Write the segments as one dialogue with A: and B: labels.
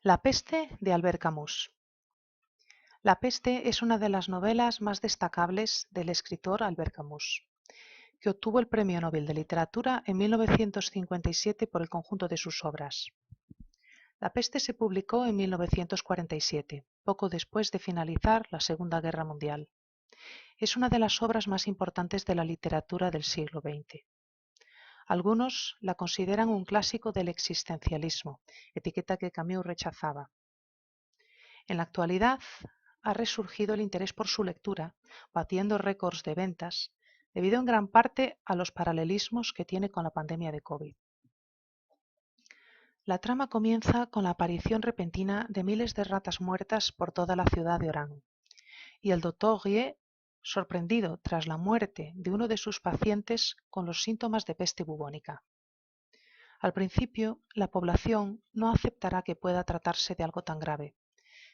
A: La peste de Albert Camus. La peste es una de las novelas más destacables del escritor Albert Camus, que obtuvo el Premio Nobel de Literatura en 1957 por el conjunto de sus obras. La peste se publicó en 1947, poco después de finalizar la Segunda Guerra Mundial. Es una de las obras más importantes de la literatura del siglo XX. Algunos la consideran un clásico del existencialismo, etiqueta que Camus rechazaba. En la actualidad ha resurgido el interés por su lectura, batiendo récords de ventas, debido en gran parte a los paralelismos que tiene con la pandemia de COVID. La trama comienza con la aparición repentina de miles de ratas muertas por toda la ciudad de Orán, y el doctor Rie, sorprendido tras la muerte de uno de sus pacientes con los síntomas de peste bubónica. Al principio, la población no aceptará que pueda tratarse de algo tan grave,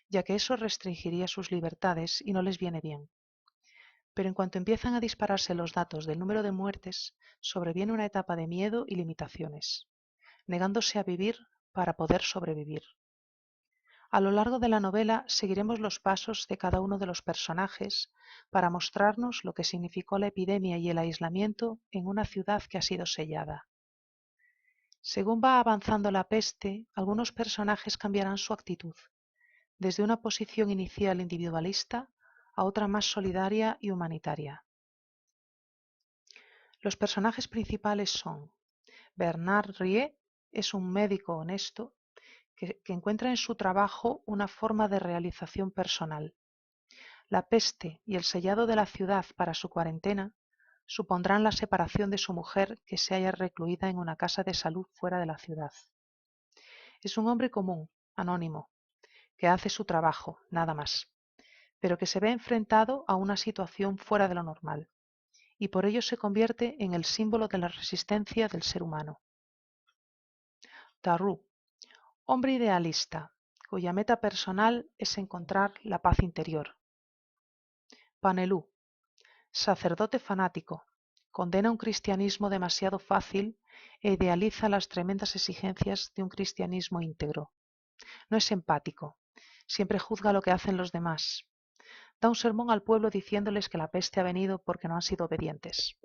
A: ya que eso restringiría sus libertades y no les viene bien. Pero en cuanto empiezan a dispararse los datos del número de muertes, sobreviene una etapa de miedo y limitaciones, negándose a vivir para poder sobrevivir. A lo largo de la novela seguiremos los pasos de cada uno de los personajes para mostrarnos lo que significó la epidemia y el aislamiento en una ciudad que ha sido sellada. Según va avanzando la peste, algunos personajes cambiarán su actitud, desde una posición inicial individualista a otra más solidaria y humanitaria. Los personajes principales son Bernard Rie, es un médico honesto que encuentra en su trabajo una forma de realización personal. La peste y el sellado de la ciudad para su cuarentena supondrán la separación de su mujer, que se halla recluida en una casa de salud fuera de la ciudad. Es un hombre común, anónimo, que hace su trabajo, nada más, pero que se ve enfrentado a una situación fuera de lo normal, y por ello se convierte en el símbolo de la resistencia del ser humano. Daru, hombre idealista, cuya meta personal es encontrar la paz interior. Panelú, sacerdote fanático, condena un cristianismo demasiado fácil e idealiza las tremendas exigencias de un cristianismo íntegro. No es empático, siempre juzga lo que hacen los demás. Da un sermón al pueblo diciéndoles que la peste ha venido porque no han sido obedientes.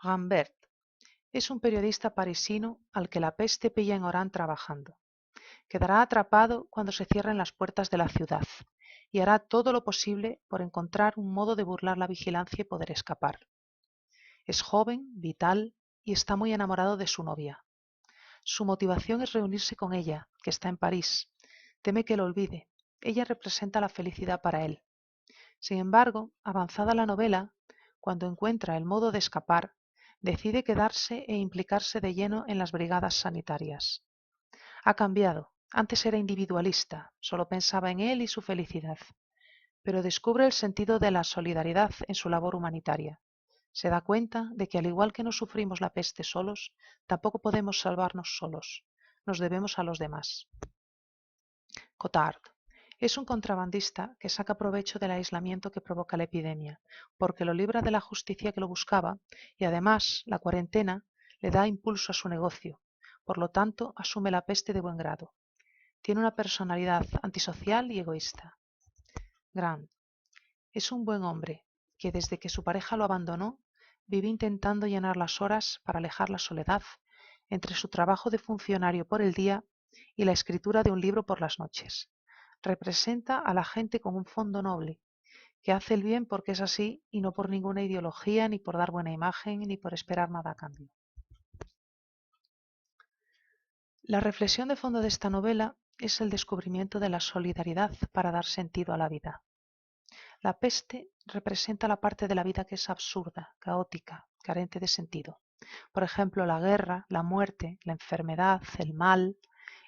A: Rambert es un periodista parisino al que la peste pilla en Orán trabajando. Quedará atrapado cuando se cierren las puertas de la ciudad y hará todo lo posible por encontrar un modo de burlar la vigilancia y poder escapar. Es joven, vital y está muy enamorado de su novia. Su motivación es reunirse con ella, que está en París. Teme que lo olvide. Ella representa la felicidad para él. Sin embargo, avanzada la novela, cuando encuentra el modo de escapar, decide quedarse e implicarse de lleno en las brigadas sanitarias. Ha cambiado. Antes era individualista, solo pensaba en él y su felicidad, pero descubre el sentido de la solidaridad en su labor humanitaria. Se da cuenta de que al igual que no sufrimos la peste solos, tampoco podemos salvarnos solos. Nos debemos a los demás. Cotard es un contrabandista que saca provecho del aislamiento que provoca la epidemia, porque lo libra de la justicia que lo buscaba y además la cuarentena le da impulso a su negocio. Por lo tanto, asume la peste de buen grado. Tiene una personalidad antisocial y egoísta. Grant es un buen hombre que desde que su pareja lo abandonó vive intentando llenar las horas para alejar la soledad entre su trabajo de funcionario por el día y la escritura de un libro por las noches. Representa a la gente con un fondo noble, que hace el bien porque es así y no por ninguna ideología, ni por dar buena imagen, ni por esperar nada a cambio. La reflexión de fondo de esta novela es el descubrimiento de la solidaridad para dar sentido a la vida. La peste representa la parte de la vida que es absurda, caótica, carente de sentido. Por ejemplo, la guerra, la muerte, la enfermedad, el mal,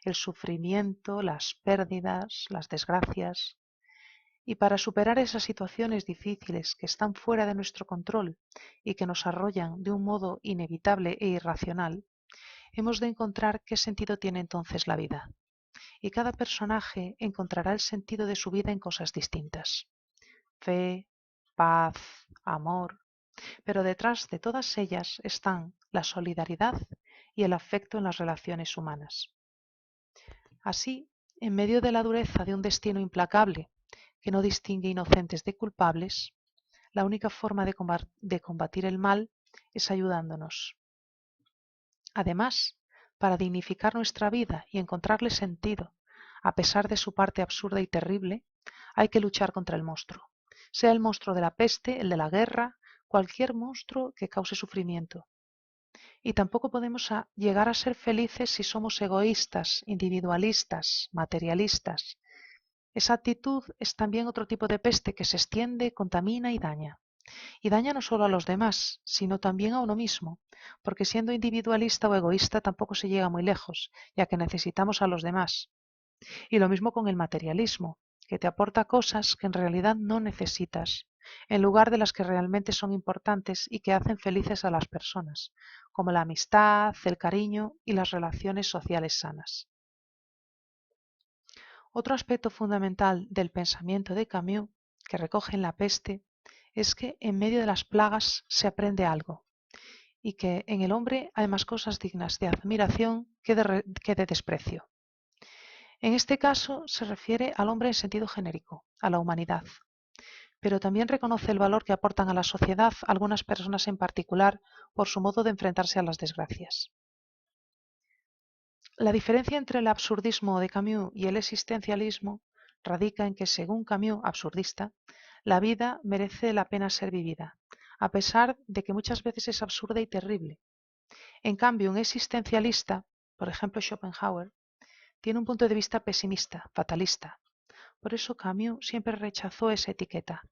A: el sufrimiento, las pérdidas, las desgracias. Y para superar esas situaciones difíciles que están fuera de nuestro control y que nos arrollan de un modo inevitable e irracional, hemos de encontrar qué sentido tiene entonces la vida. Y cada personaje encontrará el sentido de su vida en cosas distintas. Fe, paz, amor, pero detrás de todas ellas están la solidaridad y el afecto en las relaciones humanas. Así, en medio de la dureza de un destino implacable que no distingue inocentes de culpables, la única forma de combatir el mal es ayudándonos. Además, para dignificar nuestra vida y encontrarle sentido, a pesar de su parte absurda y terrible, hay que luchar contra el monstruo, sea el monstruo de la peste, el de la guerra, cualquier monstruo que cause sufrimiento. Y tampoco podemos llegar a ser felices si somos egoístas, individualistas, materialistas. Esa actitud es también otro tipo de peste que se extiende, contamina y daña. Y daña no solo a los demás, sino también a uno mismo, porque siendo individualista o egoísta tampoco se llega muy lejos, ya que necesitamos a los demás. Y lo mismo con el materialismo, que te aporta cosas que en realidad no necesitas, en lugar de las que realmente son importantes y que hacen felices a las personas, como la amistad, el cariño y las relaciones sociales sanas. Otro aspecto fundamental del pensamiento de Camus, que recoge en La peste, es que en medio de las plagas se aprende algo y que en el hombre hay más cosas dignas de admiración que de desprecio. En este caso se refiere al hombre en sentido genérico, a la humanidad, pero también reconoce el valor que aportan a la sociedad algunas personas en particular por su modo de enfrentarse a las desgracias. La diferencia entre el absurdismo de Camus y el existencialismo radica en que, según Camus, absurdista, la vida merece la pena ser vivida, a pesar de que muchas veces es absurda y terrible. En cambio, un existencialista, por ejemplo Schopenhauer, tiene un punto de vista pesimista, fatalista. Por eso Camus siempre rechazó esa etiqueta.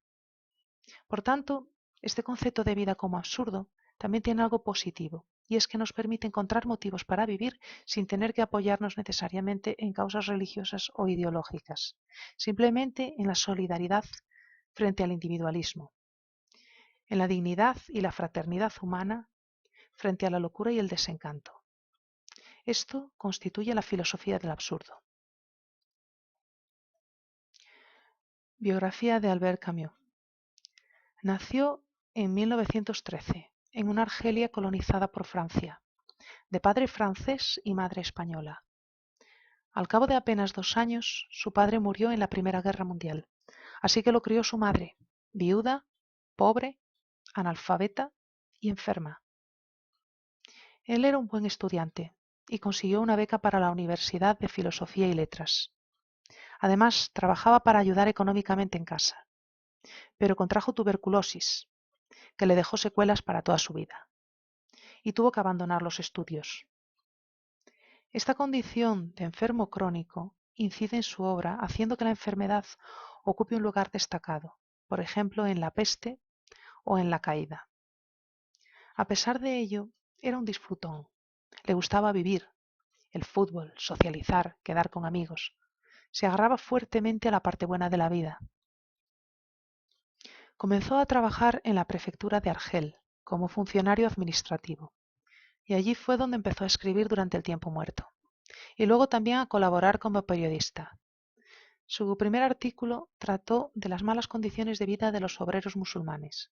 A: Por tanto, este concepto de vida como absurdo también tiene algo positivo, y es que nos permite encontrar motivos para vivir sin tener que apoyarnos necesariamente en causas religiosas o ideológicas, simplemente en la solidaridad frente al individualismo, en la dignidad y la fraternidad humana frente a la locura y el desencanto. Esto constituye la filosofía del absurdo. Biografía de Albert Camus. Nació en 1913 en una Argelia colonizada por Francia, de padre francés y madre española. Al cabo de apenas 2 años, su padre murió en la Primera Guerra Mundial, así que lo crió su madre, viuda, pobre, analfabeta y enferma. Él era un buen estudiante y consiguió una beca para la Universidad de Filosofía y Letras. Además, trabajaba para ayudar económicamente en casa, pero contrajo tuberculosis, que le dejó secuelas para toda su vida, y tuvo que abandonar los estudios. Esta condición de enfermo crónico incide en su obra, haciendo que la enfermedad ocupe un lugar destacado, por ejemplo en La peste o en La caída. A pesar de ello, era un disfrutón. Le gustaba vivir, el fútbol, socializar, quedar con amigos. Se agarraba fuertemente a la parte buena de la vida. Comenzó a trabajar en la prefectura de Argel como funcionario administrativo, y allí fue donde empezó a escribir durante el tiempo muerto, y luego también a colaborar como periodista. Su primer artículo trató de las malas condiciones de vida de los obreros musulmanes,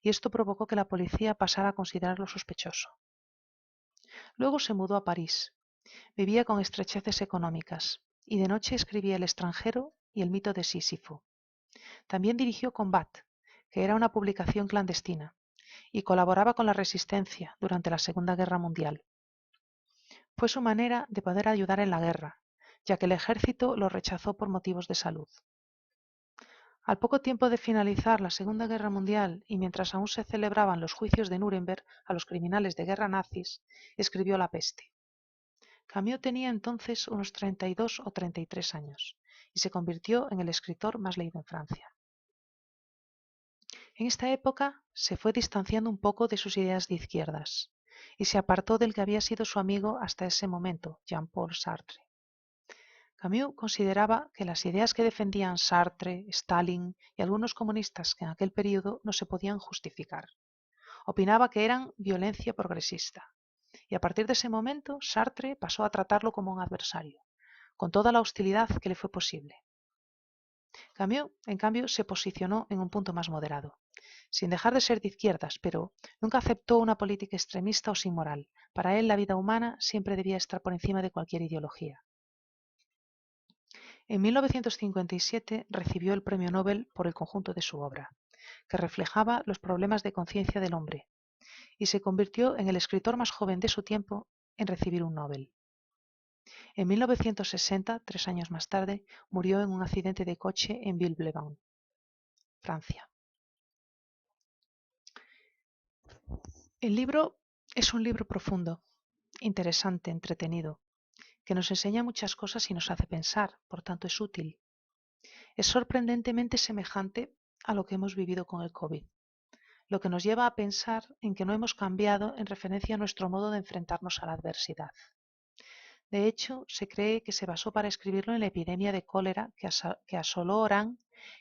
A: y esto provocó que la policía pasara a considerarlo sospechoso. Luego se mudó a París. Vivía con estrecheces económicas, y de noche escribía El extranjero y El mito de Sísifo. También dirigió Combat, que era una publicación clandestina, y colaboraba con la resistencia durante la Segunda Guerra Mundial. Fue su manera de poder ayudar en la guerra, ya que el ejército lo rechazó por motivos de salud. Al poco tiempo de finalizar la Segunda Guerra Mundial y mientras aún se celebraban los juicios de Nuremberg a los criminales de guerra nazis, escribió La peste. Camus tenía entonces unos 32 o 33 años y se convirtió en el escritor más leído en Francia. En esta época se fue distanciando un poco de sus ideas de izquierdas y se apartó del que había sido su amigo hasta ese momento, Jean-Paul Sartre. Camus consideraba que las ideas que defendían Sartre, Stalin y algunos comunistas que en aquel periodo no se podían justificar. Opinaba que eran violencia progresista, y a partir de ese momento Sartre pasó a tratarlo como un adversario, con toda la hostilidad que le fue posible. Camus, en cambio, se posicionó en un punto más moderado, sin dejar de ser de izquierdas, pero nunca aceptó una política extremista o sin moral. Para él la vida humana siempre debía estar por encima de cualquier ideología. En 1957 recibió el Premio Nobel por el conjunto de su obra, que reflejaba los problemas de conciencia del hombre, y se convirtió en el escritor más joven de su tiempo en recibir un Nobel. En 1960, 3 años más tarde, murió en un accidente de coche en Villeurbanne, Francia. El libro es un libro profundo, interesante, entretenido, que nos enseña muchas cosas y nos hace pensar, por tanto es útil. Es sorprendentemente semejante a lo que hemos vivido con el COVID, lo que nos lleva a pensar en que no hemos cambiado en referencia a nuestro modo de enfrentarnos a la adversidad. De hecho, se cree que se basó para escribirlo en la epidemia de cólera que asoló Orán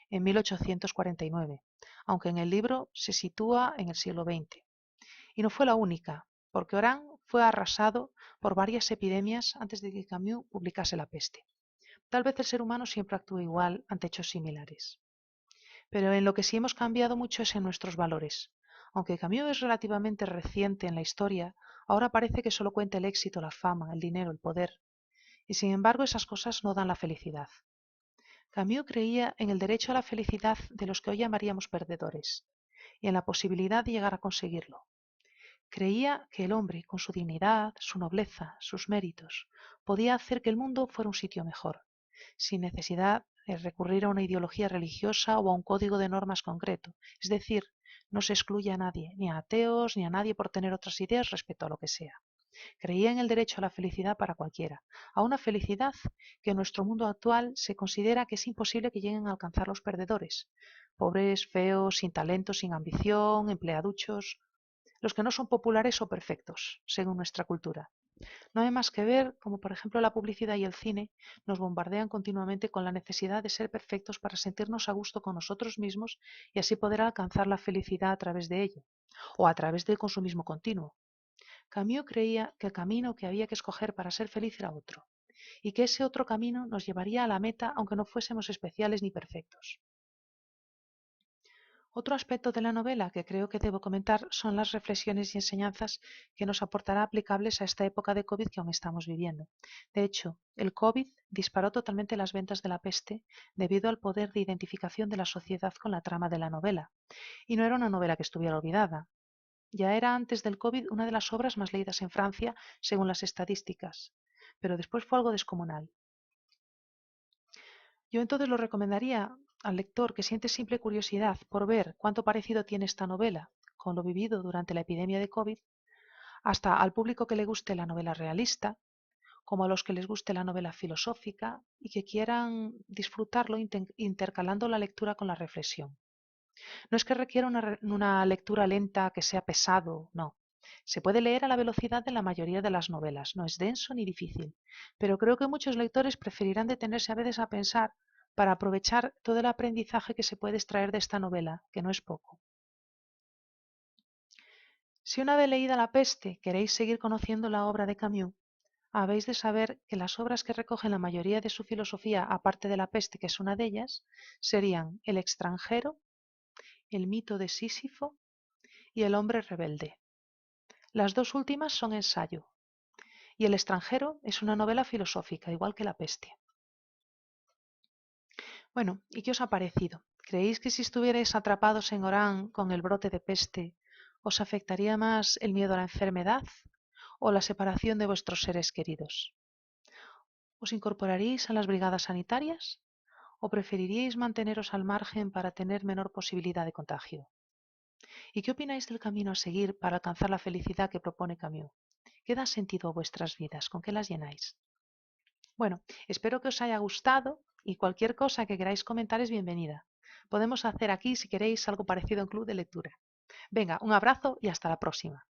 A: en 1849, aunque en el libro se sitúa en el siglo XX. Y no fue la única, porque Orán fue arrasado por varias epidemias antes de que Camus publicase La peste. Tal vez el ser humano siempre actúa igual ante hechos similares. Pero en lo que sí hemos cambiado mucho es en nuestros valores. Aunque Camus es relativamente reciente en la historia, ahora parece que solo cuenta el éxito, la fama, el dinero, el poder. Y sin embargo esas cosas no dan la felicidad. Camus creía en el derecho a la felicidad de los que hoy llamaríamos perdedores, y en la posibilidad de llegar a conseguirlo. Creía que el hombre, con su dignidad, su nobleza, sus méritos, podía hacer que el mundo fuera un sitio mejor, sin necesidad de recurrir a una ideología religiosa o a un código de normas concreto. Es decir, no se excluye a nadie, ni a ateos, ni a nadie por tener otras ideas respecto a lo que sea. Creía en el derecho a la felicidad para cualquiera, a una felicidad que en nuestro mundo actual se considera que es imposible que lleguen a alcanzar los perdedores, pobres, feos, sin talento, sin ambición, empleaduchos, los que no son populares o perfectos, según nuestra cultura. No hay más que ver como, por ejemplo, la publicidad y el cine nos bombardean continuamente con la necesidad de ser perfectos para sentirnos a gusto con nosotros mismos y así poder alcanzar la felicidad a través de ello, o a través del consumismo continuo. Camus creía que el camino que había que escoger para ser feliz era otro, y que ese otro camino nos llevaría a la meta aunque no fuésemos especiales ni perfectos. Otro aspecto de la novela que creo que debo comentar son las reflexiones y enseñanzas que nos aportará aplicables a esta época de COVID que aún estamos viviendo. De hecho, el COVID disparó totalmente las ventas de La peste debido al poder de identificación de la sociedad con la trama de la novela. Y no era una novela que estuviera olvidada. Ya era antes del COVID una de las obras más leídas en Francia, según las estadísticas, pero después fue algo descomunal. Yo entonces lo recomendaría al lector que siente simple curiosidad por ver cuánto parecido tiene esta novela con lo vivido durante la epidemia de COVID, hasta al público que le guste la novela realista, como a los que les guste la novela filosófica y que quieran disfrutarlo intercalando la lectura con la reflexión. No es que requiera una lectura lenta que sea pesado, no. Se puede leer a la velocidad de la mayoría de las novelas, no es denso ni difícil, pero creo que muchos lectores preferirán detenerse a veces a pensar para aprovechar todo el aprendizaje que se puede extraer de esta novela, que no es poco. Si una vez leída La peste queréis seguir conociendo la obra de Camus, habéis de saber que las obras que recogen la mayoría de su filosofía, aparte de La peste, que es una de ellas, serían El extranjero, El mito de Sísifo y El hombre rebelde. Las dos últimas son ensayo, y El extranjero es una novela filosófica, igual que La peste. Bueno, ¿y qué os ha parecido? ¿Creéis que si estuvierais atrapados en Orán con el brote de peste, os afectaría más el miedo a la enfermedad o la separación de vuestros seres queridos? ¿Os incorporaríais a las brigadas sanitarias o preferiríais manteneros al margen para tener menor posibilidad de contagio? ¿Y qué opináis del camino a seguir para alcanzar la felicidad que propone Camus? ¿Qué da sentido a vuestras vidas? ¿Con qué las llenáis? Bueno, espero que os haya gustado y cualquier cosa que queráis comentar es bienvenida. Podemos hacer aquí, si queréis, algo parecido a un club de lectura. Venga, un abrazo y hasta la próxima.